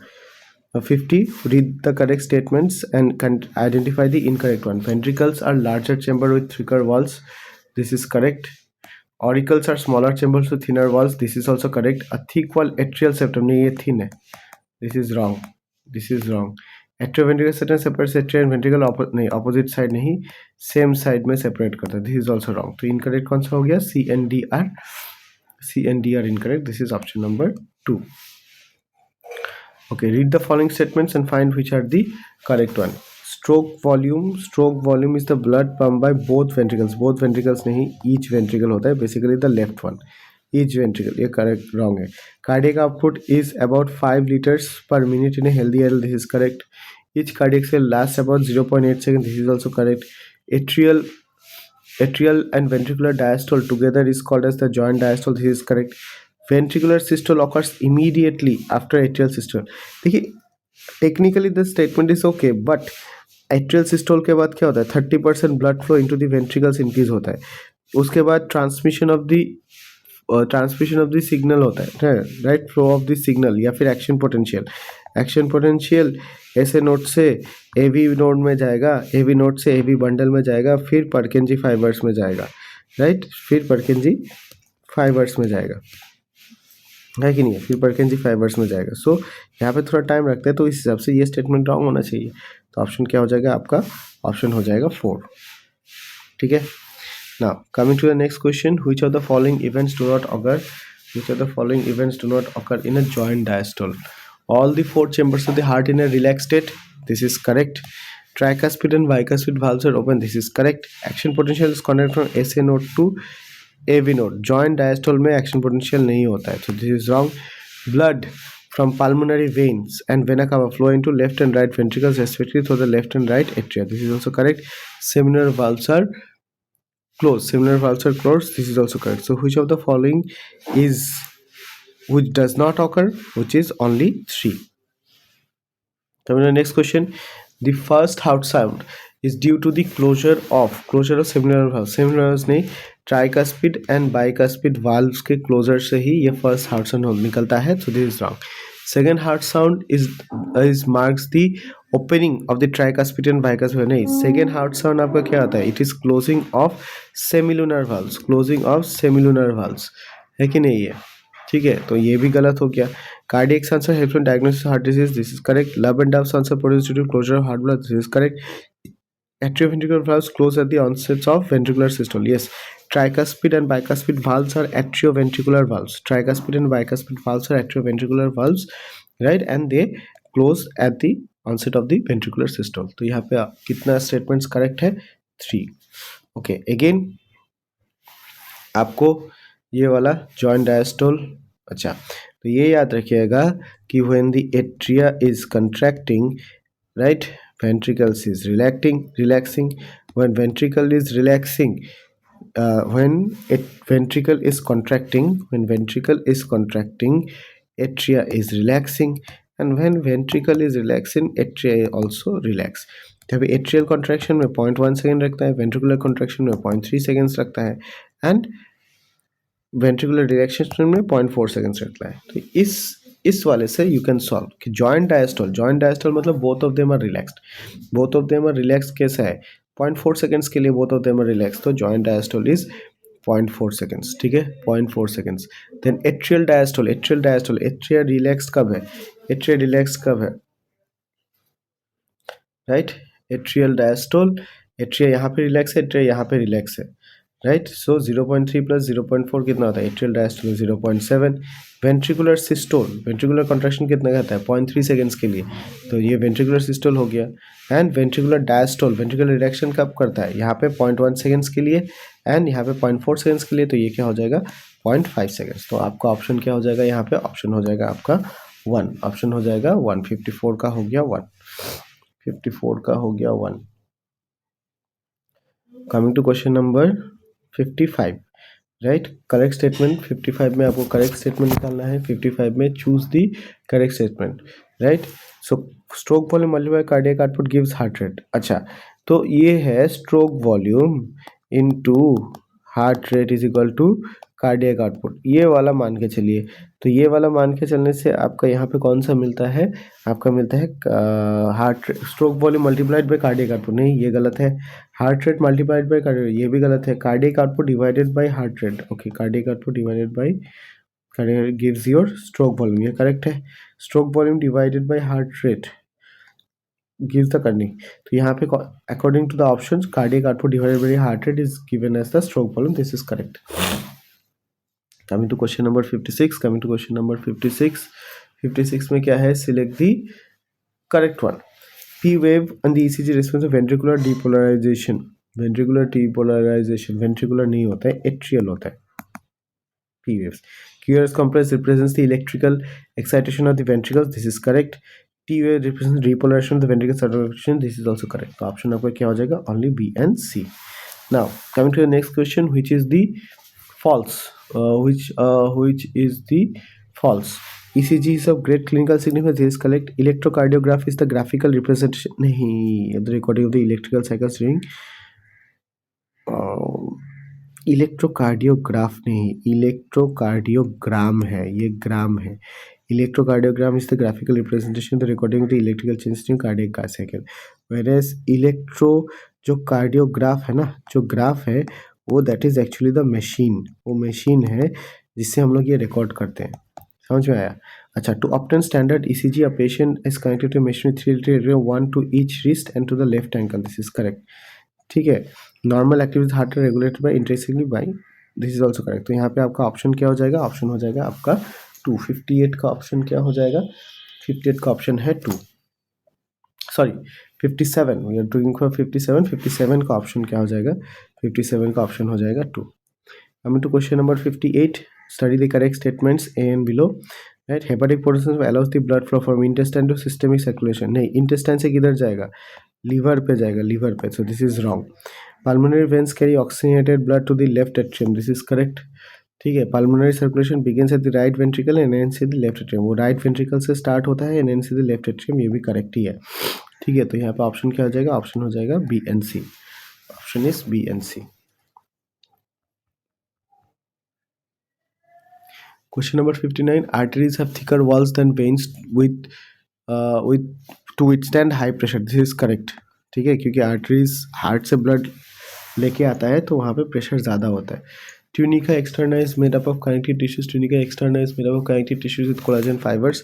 50. Read the correct statements and identify the incorrect one. Ventricles are larger chamber with thicker walls. This is correct. Auricles are smaller chambers with thinner walls. This is also correct. A thick wall atrial septum. नहीं, ये thin है. This is wrong. Atrioventricular septum separates atria and ventricle नहीं, opposite side नहीं, same side में separate करता है. This is also wrong. तो incorrect कौन सा हो गया? C and D are incorrect. This is option number 2. Okay, read the following statements and find which are the correct one. Stroke volume is the blood pumped by both ventricles. Both ventricles नहीं, each ventricle होता है, basically the left one. Each ventricle, ये correct, wrong है. Cardiac output is about 5 liters per minute in a healthy adult. This is correct. Each cardiac cell lasts about 0.8 seconds. This is also correct. Atrial atrial and ventricular diastole together is called as the joint diastole. This is correct. Ventricular systole occurs immediately after atrial systole. देखिए technically the statement is okay, but atrial systole के बाद क्या होता है, 30% blood flow into the ventricles increase होता है. उसके बाद ट्रांसमिशन ऑफ द सिग्नल होता है, right, flow of the signal या फिर एक्शन पोटेंशियल ऐसे नोड से एवी नोड में जाएगा, एवी नोड से एवी बंडल में जाएगा, फिर परकिंजी फाइबर्स में जाएगा, राइट, फिर परकिंजी फाइबर्स में जाएगा, है कि नहीं है, फिर परकिंजी फाइबर्स में जाएगा. सो यहाँ पे थोड़ा टाइम रखते हैं, तो इस हिसाब से ये स्टेटमेंट रॉन्ग होना चाहिए. तो ऑप्शन क्या हो जाएगा आपका, ऑप्शन हो जाएगा 4. ठीक है. Now coming to the next question, which of the following events do not occur? Which of the following events do not occur in a joint diastole? All the 4 chambers of the heart in a relaxed state. This is correct. Tricuspid and bicuspid valves are open. This is correct. Action potential is connected from SA node to AV node. Joint diastole में action potential नहीं होता है. So this is wrong. Blood from pulmonary veins and vena cava flow into left and right ventricles respectively through the left and right atria. This is also correct. Seminal valves are closed. Similar valves are closed. This is also correct. So which of the following which does not occur? Which is only 3. Coming to the next question. The first heart sound is due to the closure of seminal valves. Seminal valves नहीं, tricuspid and bicuspid valves के closure से ही ये first heart sound निकलता है. So this is wrong. Second heart sound is marks the opening of the tricuspid and bicuspid. नहीं, second heart sound आपका क्या आता है, it is closing of semilunar valves, closing of semilunar valves, है कि नहीं है. ठीक है, तो ये भी गलत हो गया. Cardiac sensor helps in diagnosis of heart disease. This is correct. Love and dove sensor produced due to closure of heart blood. This is correct. Atrioventricular valves close at the onset of ventricular systole. Yes. Tricuspid and bicuspid valves are atrioventricular valves. Tricuspid and bicuspid valves are atrioventricular valves, right? And they close at the onset of the ventricular systole. तो यहाँ पे कितना statements correct है, 3. Okay. Again आपको ये वाला joint diastole, अच्छा, तो ये याद रखिएगा कि when the atria is contracting, right, ventricles is relaxing. When ventricle is relaxing, ventricle is contracting, atria is relaxing, and when ventricle is relaxing, atria also relax. तो अभी एट्रियल कॉन्ट्रैक्शन में 0.1 second रखता है, वेंट्रिकुलर कॉन्ट्रैक्शन में 0.3 seconds रखता है, and ventricular relaxation में 0.4 seconds रखता है. तो इस वाले से यू कैन सॉल्व कि जॉइंट डायस्टोल मतलब both of them are relaxed कैसा है, 0.4 सेकेंड्स के लिए both of them are relax. तो जॉइंट डायस्टोल इज 0.4 सेकेंड्स. ठीक है, 0.4 seconds. Then atrial diastole, atria relax कब है, राइट. एट्रियल डायस्टोल, एट्रिया यहाँ पे रिलैक्स है, एट्रिया यहाँ पे रिलैक्स है, राइट. सो 0.3 प्लस 0.4 कितना होता है, atrial diastole 0.7. Ventricular systole, ventricular contraction कितना कहता है, 0.3 सेकेंड्स के लिए, तो ये वेंट्रिकुलर सिस्टोल हो गया. And ventricular diastole, ventricular reduction कब करता है, यहाँ पे 0.1 सेकेंड्स के लिए एंड यहाँ पे 0.4 सेकेंड्स के लिए, तो ये क्या हो जाएगा, 0.5 सेकेंड्स. तो आपका ऑप्शन क्या हो जाएगा, यहाँ पे ऑप्शन हो जाएगा आपका 1. ऑप्शन हो जाएगा 1. 54 का हो गया 1. 54 का हो गया 1. Coming to question number 55, right. Correct statement 55 में आपको करेक्ट स्टेटमेंट निकालना है. 55 में choose the correct statement, right. So stroke volume multiply cardiac output gives heart rate. अच्छा, तो ये है stroke volume into heart rate is equal to cardiac output. ये वाला मान के चलिए, तो ये वाला मान के चलने से आपका यहाँ पे कौन सा मिलता है, आपका मिलता है heart stroke volume multiplied by cardiac output. नहीं, ये गलत है. Heart rate multiplied by cardiac, ये भी गलत है. Cardiac output divided by heart rate. Okay, cardiac output divided by cardiac gives your stroke volume, ये करेक्ट है. Stroke volume divided by heart rate gives the करनी. तो यहाँ पे according to the options cardiac output divided by heart rate is given as the stroke volume. This is correct. Coming to question number 56. 56 में क्या है, select the correct one. P wave and the ECG response of ventricular depolarization. ventricular नहीं होता है, atrial होता है. P waves. QRS complex represents the electrical excitation of the ventricles. This is correct. T wave represents repolarization of the ventricular circulation. This is also correct. तो option आपका क्या हो जाएगा, only B and C. Now, coming to the next question, which is the false? Which is the false? ECG is of great clinical significance. This is correct. Electrocardiograph is the graphical representation. नहीं, the recording of the electrical cycles during electrocardiograph नहीं, electrocardiogram है, ये ग्राम है. Electrocardiogram is the graphical representation the recording of the electrical change in cardiac cycle. Whereas electro जो cardiograph है ना, जो graph है वो that is actually the machine. वो मशीन है जिससे हम लोग ये रिकॉर्ड करते हैं. समझ में आया? अच्छा, to obtain standard ECG a patient is connected to machine with 3 1 to each wrist and to the left ankle. This is correct. ठीक है. Normal activity heart regulated by intrinsically by. This is also correct. तो यहाँ पे आपका option क्या हो जाएगा? Option हो जाएगा आपका 258 का ऑप्शन क्या हो जाएगा? 58 का ऑप्शन है 2. Sorry 57. We are doing for 57. 57 का ऑप्शन क्या हो जाएगा? 57 का ऑप्शन हो जाएगा 2. Coming to question number 58, study the correct statements A and below. Right, hepatic potassium allows the blood flow from intestine to systemic circulation. नहीं, intestine से किधर जाएगा? लीवर पे जाएगा, लीवर पे. So this is wrong. Pulmonary veins carry oxygenated blood to the left atrium. This is correct. ठीक है. Pulmonary circulation begins at the right ventricle and ends at the left atrium. वो right ventricle से start होता है and ends at the left atrium. ये भी correct ही है. ठीक है. तो यहाँ पे ऑप्शन क्या हो जाएगा? ऑप्शन हो जाएगा B and C. Option is B and C. Question number 59. Arteries have thicker walls than veins with to withstand high pressure. This is correct. ठीक है, क्योंकि आर्टरीज हार्ट से ब्लड लेके आता है तो वहाँ पे प्रेशर ज़्यादा होता है. Tunica externa is made up of connective tissues. Tunica externa is made up of connective tissues with collagen fibres.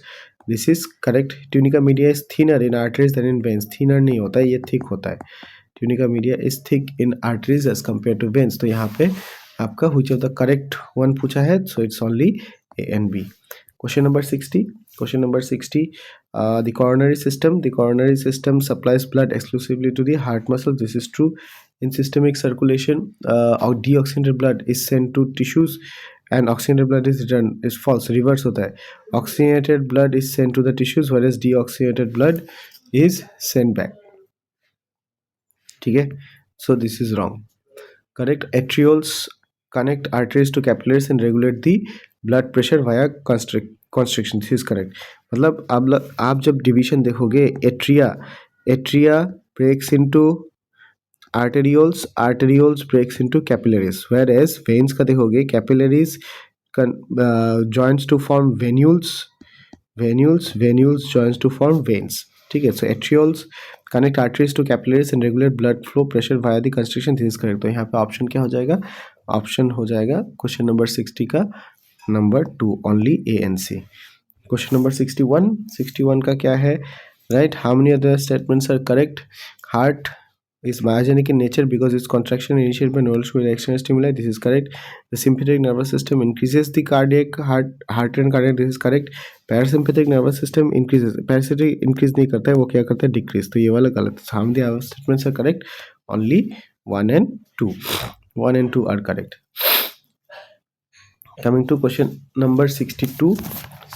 This is correct. Tunica media is thinner in arteries than in veins. Thinner नहीं होता है, ये thick होता है. Tunica media is thick in arteries as compare to veins. तो यहाँ पे आपका which of the correct one पूछा है, so it's only A and B. Question number 60. Question number 60. The coronary system. The coronary system supplies blood exclusively to the heart muscle. This is true. In systemic circulation, deoxygenated blood is sent to tissues, and oxygenated blood is returned. Is false. Reverse होता है. Oxygenated blood is sent to the tissues, whereas deoxygenated blood is sent back. ठीक है. So this is wrong. Correct. Arterioles connect arteries to capillaries and regulate the blood pressure via constriction. This is correct. मतलब आप जब division देखोगे, atria breaks into arterioles, arterioles breaks into capillaries, whereas veins का देखोगे, capillaries joins to form venules, venules joins to form veins. ठीक है. So arterioles connect arteries to capillaries and regulate blood flow pressure via the constriction. This is correct. तो यहाँ पे option क्या हो जाएगा? ऑप्शन हो जाएगा क्वेश्चन नंबर 60 का नंबर 2, only A and C. Question number 61. 61 का क्या है? Right, how many other statements are correct? Heart is myogenic in nature because its contraction initiated by neural external stimuli. This is correct. The sympathetic nervous system increases the cardiac heart and cardiac. This is correct. Parasympathetic nervous system increases. Parasympathetic increase नहीं करता है, वो क्या करता है? Decrease. तो ये वाला गलत. How many other statements are correct? Only 1 and 2. 1 and 2 are correct. Coming to question number 62.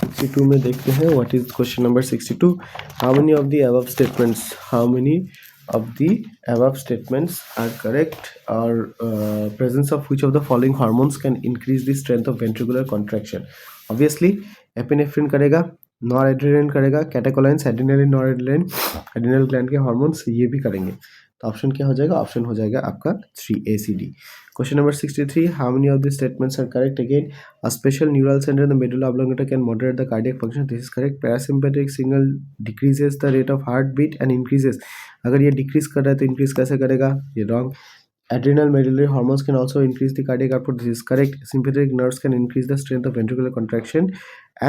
62 में देखते हैं what is question number 62. How many of the above statements? How many of the above statements are correct? Or presence of which of the following hormones can increase the strength of ventricular contraction? Obviously epinephrine करेगा, noradrenaline करेगा, कैटेकोलाइंस, adrenaline, noradrenaline, adrenal gland के hormones ये भी करेंगे. तो option क्या हो जाएगा? ऑप्शन हो जाएगा आपका 3ACD. Question number 63. How many of these statements are correct? Again, a special neural center in the medulla oblongata can moderate the cardiac function. This is correct. Parasympathetic signal decreases the rate of heartbeat and increases. अगर ये decrease कर रहा है तो increase कैसे करेगा? ये wrong. Adrenal medullary hormones can also increase the cardiac output. This is correct. Sympathetic nerves can increase the strength of ventricular contraction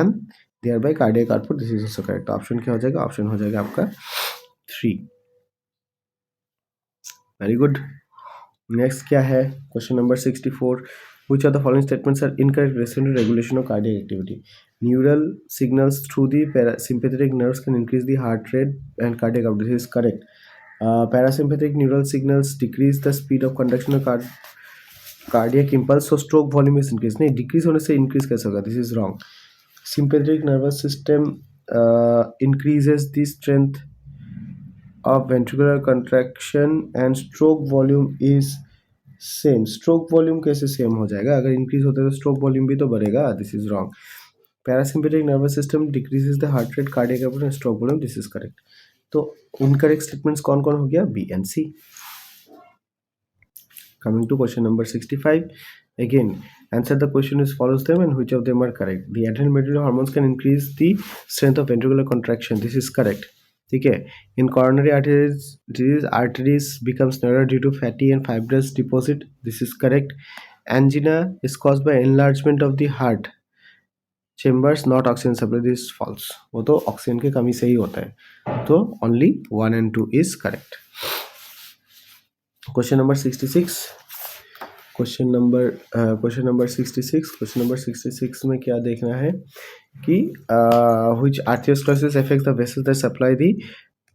and thereby cardiac output. This is also correct. Option क्या हो जाएगा? Option हो जाएगा आपका 3. Very good. Next क्या है? Question number 64. Which of the following statements are incorrect related to regulation of cardiac activity? Neural signals through the parasympathetic nerves can increase the heart rate and cardiac output. This is correct. Parasympathetic neural signals decrease the speed of conduction of cardiac impulse, so stroke volume is increased. नहीं, decrease होने से increase कैसे होगा? This is wrong. Sympathetic nervous system increases the strength of ventricular contraction and stroke volume is same stroke volume कैसे same हो जाएगा? अगर increase होता है तो स्ट्रोक वॉल्यूम भी तो बढ़ेगा. This is wrong. Parasympathetic nervous system decreases the heart rate, cardiac output and stroke volume. This is correct. तो इनकरेक्ट स्टेटमेंट्स कौन कौन हो गया? B and C. Coming to question number 65, again answer the question as follows them and which of them are correct. The adrenal medullary hormones can increase the strength of ventricular contraction. This is correct. ठीक है. In coronary arteries disease, arteries becomes narrower due to fatty and fibrous deposit. This is correct. Angina is caused by enlargement of the heart chambers, not oxygen supply. This is false. वो तो oxygen की कमी से ही होता है. तो only 1 and 2 is correct. Question number 66. Question number 66 में क्या देखना है कि which arteriosclerosis affects the vessels that supply the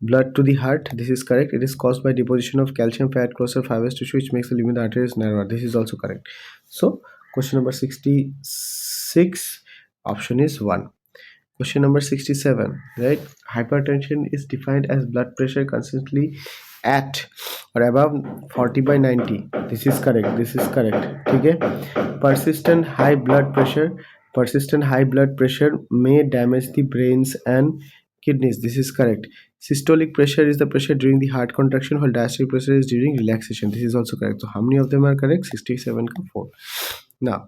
blood to the heart. This is correct. It is caused by deposition of calcium, fat, cholesterol, fibrous tissue, which makes the lumen arteries narrower. This is also correct. So question number 66 option is 1. Question number 67, right? Hypertension is defined as blood pressure consistently at or above 40/90. This is correct. This is correct. ठीक है. Persistent high blood pressure may damage the brains and kidneys. This is correct. Systolic pressure is the pressure during the heart contraction, while diastolic pressure is during relaxation. This is also correct. So how many of them are correct? 67 का 4. Now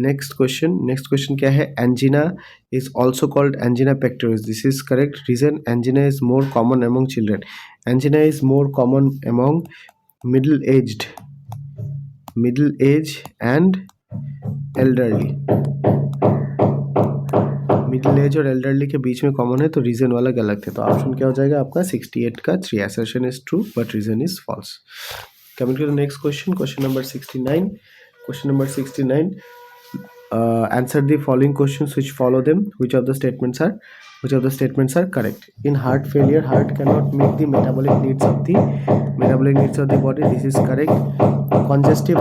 next question क्या है? Angina is also called angina pectoris. This is correct. Reason, angina is more common among children. Angina is more common among middle-aged and elderly. Middle age और elderly के बीच में common है, तो reason वाला गलत है. तो ऑप्शन क्या हो जाएगा आपका? 68 का 3. Assertion is true but reason is false. Coming to the next question number 69. Question number 69. Answer the following questions which follow them. Which of the statements are correct? In heart failure, heart cannot meet the metabolic needs of the body. This is correct. Congestive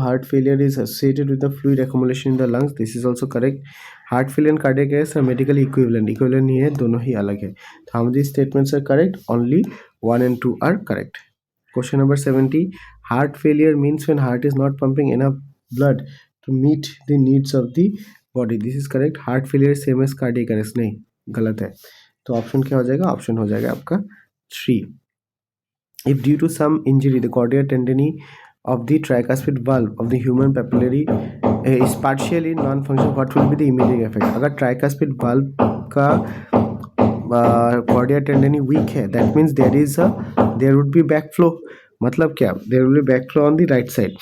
heart failure is associated with the fluid accumulation in the lungs. This is also correct. Heart failure and cardiac arrest are medically equivalent नहीं है, दोनों ही अलग है. तो how many statements are correct? Only 1 and 2 are correct. Question number 70. Heart failure means when heart is not pumping enough blood to meet the needs of the body. This is correct. Heart failure same as cardiac arrest. नहीं, गलत है. तो option क्या हो जाएगा? Option हो जाएगा आपका 3. If due to some injury the chordae tendineae of the tricuspid valve of the human papillary is partially non-functional, what will be the immediate effect? अगर tricuspid valve का chordae tendineae weak है, that means there would be backflow. मतलब क्या? There will be backflow on the right side.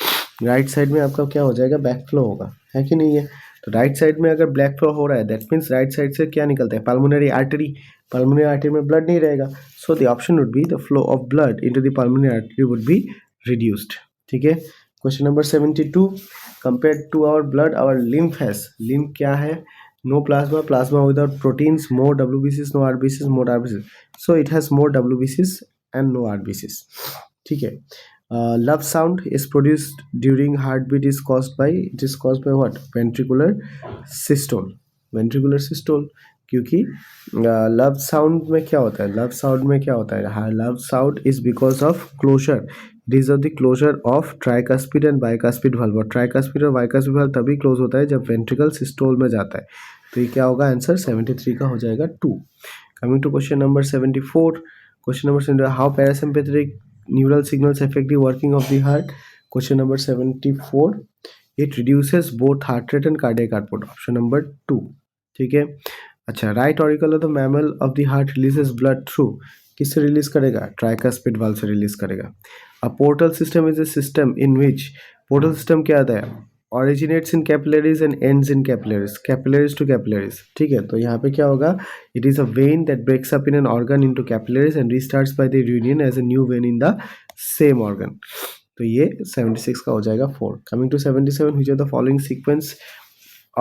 Right side में आपका क्या हो जाएगा? बैकफ्लो होगा, है कि नहीं है? तो राइट साइड में अगर ब्लैक फ्लो हो रहा है, दैट मीन्स राइट साइड से क्या निकलता है? पल्मोनरी आर्टरी में ब्लड नहीं रहेगा. So the option would be the flow of blood into the pulmonary artery would be reduced. ठीक है. Question number 72. Compare to our blood our lymph has. Lymph क्या है? No plasma without proteins, more WBCs, no RBCs, more RBCs. So it has more WBCs and no RBCs. ठीक है. Love sound is produced during heartbeat is caused by what? Ventricular systole. क्योंकि love sound में क्या होता है? Love sound is because of closure. These are the closure of tricuspid and bicuspid valve. और tricuspid और bicuspid valve तभी close होता है जब ventricle systole में जाता है. तो ये क्या होगा? आंसर 73 का हो जाएगा 2. Coming to question number 74. Question number 74. How parasympathetic neural signals affect the working of the heart? Question number 74. It reduces both heart rate and cardiac output. Option number 2. ठीक है. अच्छा, right auricle of the mammal of the heart releases blood through. किससे release करेगा? Tricuspid valve से release करेगा. A portal system is a system in which, portal system क्या आता है? Originates in capillaries and ends in capillaries to capillaries. ठीक है. तो यहाँ पे क्या होगा? It is a vein that breaks up in an organ into capillaries and restarts by the reunion as a new vein in the same organ. तो ये 76 का हो जाएगा 4. Coming to 77. Which of the following sequence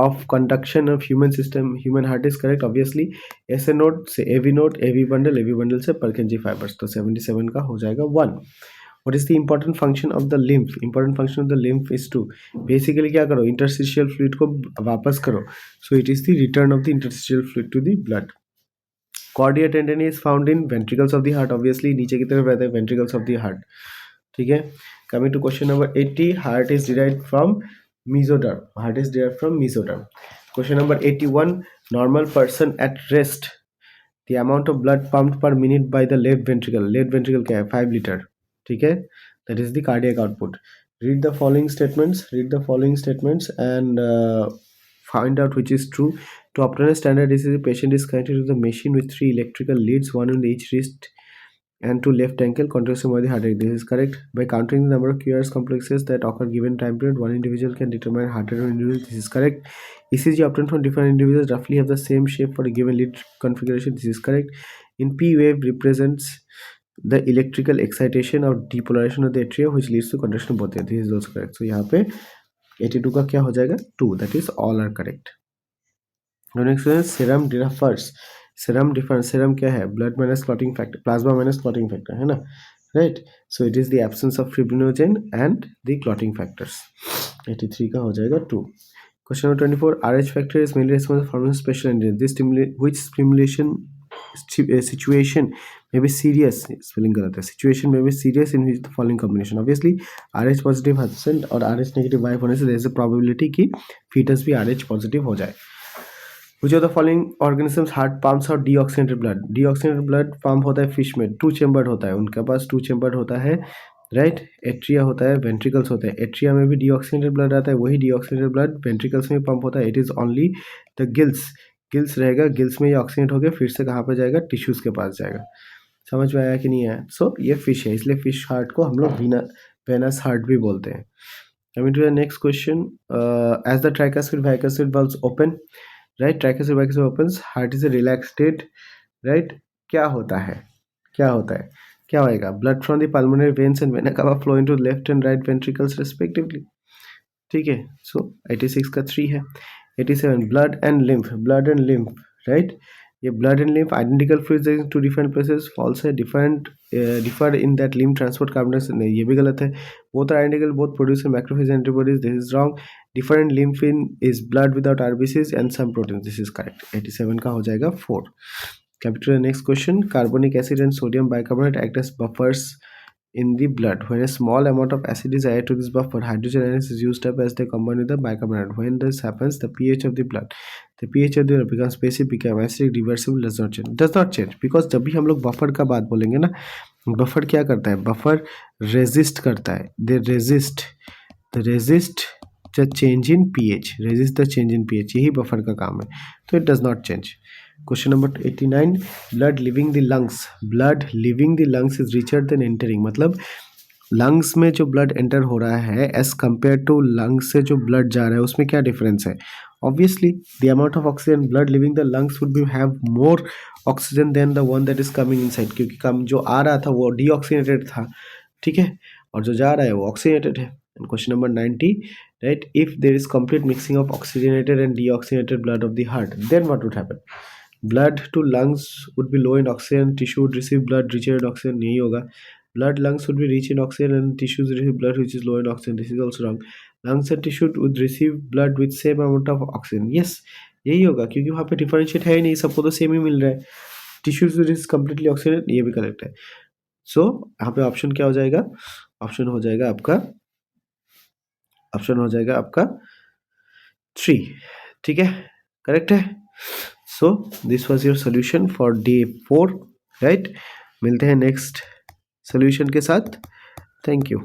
of conduction of human heart is correct? Obviously SA node से AV node, AV bundle से Purkinje fibers. तो 77 का हो जाएगा 1. What is the important function of the lymph? Important function of the lymph is to basically क्या करो? Interstitial fluid को वापस करो. So it is the return of the interstitial fluid to the blood. Chordae tendineae is found in ventricles of the heart. Obviously नीचे की तरफ रहता है ventricles of the heart. ठीक है. Coming to question number 80, heart is derived from mesoderm. Heart is derived from mesoderm. Question number 81, normal person at rest. The amount of blood pumped per minute by the left ventricle. Left ventricle क्या है? 5 liter. ठीक है? That is the cardiac output. Read the following statements. Read the following statements and find out which is true. To obtain a standard ECG, the patient is connected to the machine with 3 electrical leads, one on each wrist and to left ankle, contracting by the heart rate. This is correct. By counting the number of QRS complexes that occur given time period, one individual can determine heart rate of individual. This is correct. ECG obtained from different individuals roughly have the same shape for a given lead configuration. This is correct. In P wave represents the electrical excitation or depolarization of the atria which leads to contraction of both. This is also correct. So यहाँ पे 82 का क्या हो जाएगा? 2. That is all are correct. Next है serum differs. Serum difference. Serum क्या है? Blood minus clotting factor, plasma minus clotting factor, है ना, right. So it is the absence of fibrinogen and the clotting factors. 83 का हो जाएगा 2. Question number 24, RH factor is mainly responsible for special antigen. This which stimulation situation may be serious, spelling गलत है, situation may be serious in which the following combination. Obviously RH positive husband और RH negative wife होने से there is a probability कि fetus भी RH positive हो जाए. Which of the following organisms heart pumps out deoxygenated blood? Deoxygenated blood pump होता है fish में, 2 चैम्बर होता है, उनके पास 2 चैम्बर होता है, राइट. एट्रिया होता है, वेंट्रिकल्स होते हैं. एट्रिया में भी डीऑक्सीजनेटेड ब्लड आता है, वही डीऑक्सीजनेटेड ब्लड वेंट्रिकल्स में पंप होता है. It is only the gills. Gills रहेगा, गिल्स में ये ऑक्सीजनेट होकर फिर से कहाँ पर जाएगा? टिश्यूज के पास जाएगा. समझ में आया कि नहीं आया? सो ये फिश है, इसलिए फिश हार्ट को हम लोग वेनस हार्ट भी बोलते हैं. Coming to the next question, as the tricuspid bicuspid valves open, right, tricuspid bicuspid opens, heart is a relax state, right. क्या होता है? क्या होता है? क्या होएगा? Blood from the pulmonary veins and vena cava flow into left and right ventricles respectively. ठीक है. सो 86 का 3 है. 87, blood and lymph. Blood and lymph, right. ये blood and lymph identical fluids in to different places. False है. Differ in that lymph transport carbons. नहीं, ये भी गलत है. Both are identical, both produce macrophage antibodies. This is wrong. Different lymph in is blood without RBCs and some protein. This is correct. 87 का हो जाएगा 4. Capital next question, carbonic acid and sodium bicarbonate act as buffers in the blood. When a small amount of acid is added to this buffer, hydrogen ions is used up as they combine with the bicarbonate. When this happens, the pH of the blood becomes basic, become acidic, reversible, does not change. Does not change because जब भी हम लोग buffer का बात बोलेंगे ना, buffer क्या करता है? बफर रेजिस्ट करता है. they resist the change in pH. resist the change in pH, यही बफर का काम है. तो it does not change. Question number 89, blood leaving the lungs. Blood leaving the lungs is richer than entering. मतलब lungs में जो blood enter हो रहा है एज कम्पेयर टू लंग्स से जो ब्लड जा रहा है उसमें क्या डिफरेंस है? Obviously the amount of oxygen blood leaving the lungs would be have more oxygen than the one that is coming inside, क्योंकि कम जो आ रहा था वो डीऑक्सीजनेटेड था, ठीक है, और जो जा रहा है वो ऑक्सीजनेटेड है. Question number 90, right, if there is complete mixing of oxygenated and deoxygenated blood of the heart, then what would happen? Blood to lungs would be low in oxygen, tissue would receive blood richer in oxygen. नहीं होगा. Blood lungs would be rich in oxygen and tissues receive blood which is low in oxygen. This is also wrong. Lungs and tissue would receive blood with same amount of oxygen. Yes, यही होगा क्योंकि वहाँ पे differentiate है ही नहीं, सबको तो सेम ही मिल रहा है. टिश्यूज इज कम्प्लीटली ऑक्सीजन, ये भी करेक्ट है. सो यहाँ पे ऑप्शन क्या हो जाएगा? ऑप्शन हो जाएगा आपका 3. ठीक है, करेक्ट है. So this was your solution for day 4, right. मिलते हैं नेक्स्ट सोल्यूशन के साथ. Thank you.